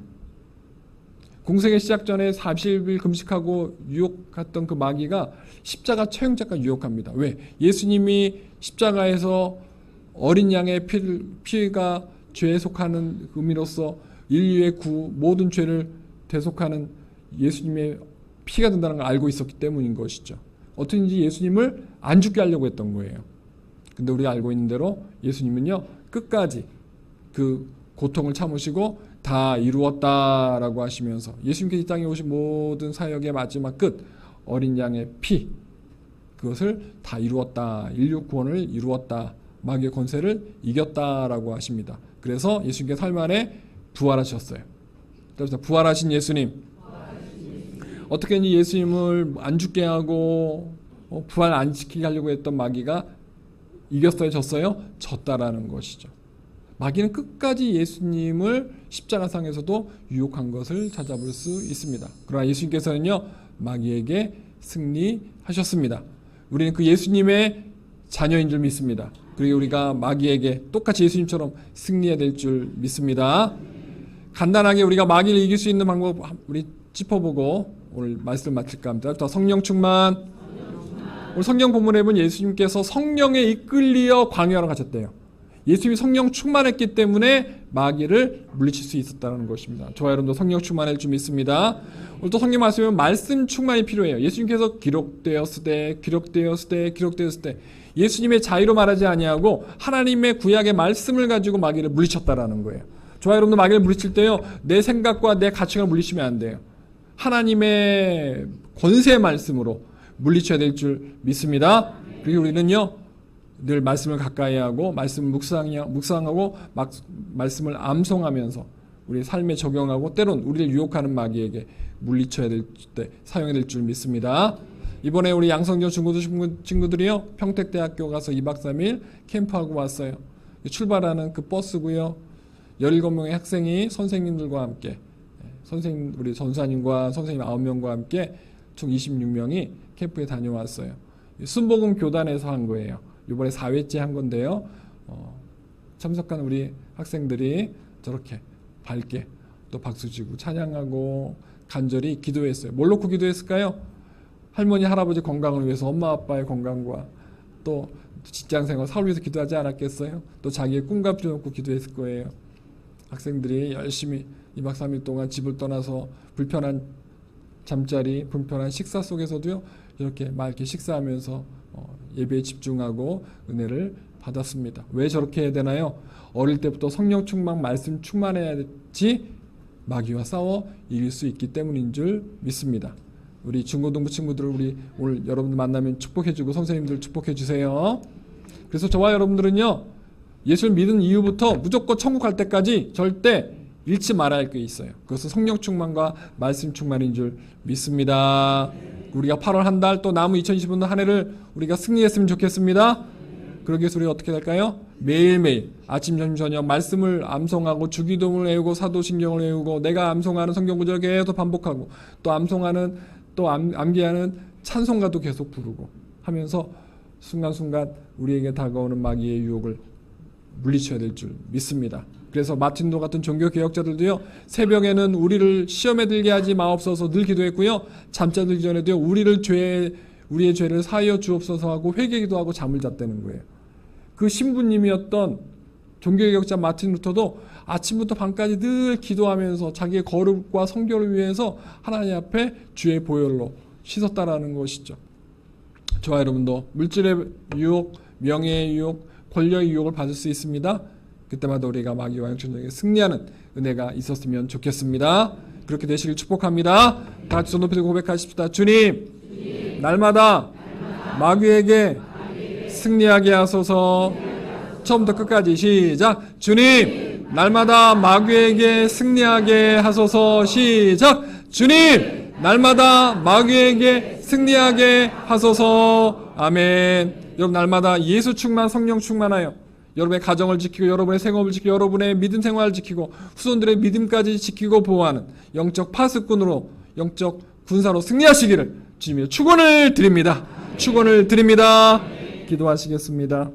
공생의 시작 전에 40일 금식하고 유혹했던 그 마귀가 십자가 처형자까지 유혹합니다. 왜? 예수님이 십자가에서 어린 양의 피가 죄에 속하는 의미로서 인류의 모든 죄를 대속하는 예수님의 피가 된다는 걸 알고 있었기 때문인 것이죠. 어떻게든지 예수님을 안 죽게 하려고 했던 거예요. 근데 우리가 알고 있는 대로 예수님은요 끝까지 그 고통을 참으시고 다 이루었다라고 하시면서 예수님께서 이 땅에 오신 모든 사역의 마지막 끝 어린 양의 피 그것을 다 이루었다. 인류 구원을 이루었다. 마귀의 권세를 이겼다라고 하십니다. 그래서 예수님께서 살 만에 부활하셨어요. 그래서 부활하신 예수님. 어떻게 예수님을 안 죽게 하고 부활 안 시키게 하려고 했던 마귀가 이겼어요? 졌어요? 졌다라는 것이죠. 마귀는 끝까지 예수님을 십자가상에서도 유혹한 것을 찾아볼 수 있습니다. 그러나 예수님께서는요 마귀에게 승리하셨습니다. 우리는 그 예수님의 자녀인 줄 믿습니다. 그리고 우리가 마귀에게 똑같이 예수님처럼 승리해야 될 줄 믿습니다. 간단하게 우리가 마귀를 이길 수 있는 방법 우리 짚어보고 오늘 말씀을 마칠까 합니다. 더 성령 충만. 오늘 성경 본문에 보면 예수님께서 성령에 이끌리어 광야로 가셨대요. 예수님이 성령 충만했기 때문에 마귀를 물리칠 수 있었다는 것입니다. 저와 여러분도 성령 충만할 줄 믿습니다. 오늘 또 성경 말씀에 말씀 충만이 필요해요. 예수님께서 기록되었을 때 예수님의 자의로 말하지 아니하고 하나님의 구약의 말씀을 가지고 마귀를 물리쳤다라는 거예요. 저와 여러분도 마귀를 물리칠 때요 내 생각과 내 가치관을 물리치면 안 돼요. 하나님의 권세의 말씀으로 물리쳐야 될 줄 믿습니다. 그리고 우리는요 늘 말씀을 가까이 하고 말씀을 묵상하고 말씀을 암송하면서 우리 삶에 적용하고 때론 우리를 유혹하는 마귀에게 물리쳐야 될 때 사용해야 될 줄 믿습니다. 이번에 우리 양성전 친구들이요 평택대학교 가서 2박 3일 캠프하고 왔어요. 출발하는 그 버스고요 17명의 학생이 선생님들과 함께 우리 전사님과 선생님 9명과 함께 총 26명이 캠프에 다녀왔어요. 순복음 교단에서 한 거예요. 이번에 4회째 한 건데요. 참석한 우리 학생들이 저렇게 밝게 또 박수치고 찬양하고 간절히 기도했어요. 뭘 놓고 기도했을까요? 할머니 할아버지 건강을 위해서 엄마 아빠의 건강과 또 직장생활, 사업을 위해서 기도하지 않았겠어요? 또 자기의 꿈과 비전 놓고 기도했을 거예요. 학생들이 열심히 2박 3일 동안 집을 떠나서 불편한 잠자리, 불편한 식사 속에서도요, 이렇게 맑게 식사하면서 예배에 집중하고 은혜를 받았습니다. 왜 저렇게 해야 되나요? 어릴 때부터 성령 충만, 말씀 충만해야지 마귀와 싸워 이길 수 있기 때문인 줄 믿습니다. 우리 중고등부 친구들 우리 오늘 여러분들 만나면 축복해주고 선생님들 축복해주세요. 그래서 저와 여러분들은요, 예수를 믿은 이후부터 무조건 천국 갈 때까지 절대 잃지 말아야 할 게 있어요. 그것은 성령 충만과 말씀 충만인 줄 믿습니다. 우리가 8월 한 달 또 남은 2025년 한 해를 우리가 승리했으면 좋겠습니다. 그러기 위해서 우리가 어떻게 될까요? 매일매일 아침, 점심, 저녁 말씀을 암송하고 주기도문을 외우고 사도신경을 외우고 내가 암송하는 성경 구절을 계속 반복하고 또 암송하는 또 암기하는 찬송가도 계속 부르고 하면서 순간순간 우리에게 다가오는 마귀의 유혹을 물리쳐야 될 줄 믿습니다. 그래서 마틴 루터 같은 종교 개혁자들도요, 새벽에는 우리를 시험에 들게 하지 마옵소서 늘 기도했고요, 잠자들기 전에도요, 우리의 죄를 사하여 주옵소서 하고 회개기도 하고 잠을 잤다는 거예요. 그 신부님이었던 종교개혁자 마틴 루터도 아침부터 밤까지 늘 기도하면서 자기의 거룩과 성결을 위해서 하나님 앞에 주의 보혈로 씻었다라는 것이죠. 저와 여러분도 물질의 유혹, 명예의 유혹, 권력의 유혹을 받을 수 있습니다. 그때마다 우리가 마귀와 영천적인 승리하는 은혜가 있었으면 좋겠습니다. 그렇게 되시길 축복합니다. 다 같이 손 높이 들고 고백하십시다. 주님, 날마다 마귀에게 승리하게 하소서. 처음부터 끝까지 시작. 주님, 날마다 마귀에게 승리하게 하소서. 시작. 주님, 날마다 마귀에게 승리하게 하소서. 아멘. 여러분 날마다 예수 충만, 성령 충만하여 여러분의 가정을 지키고 여러분의 생업을 지키고 여러분의 믿음 생활을 지키고 후손들의 믿음까지 지키고 보호하는 영적 파수꾼으로, 영적 군사로 승리하시기를 주님의 축원을 드립니다. 축원을 드립니다. 기도하시겠습니다.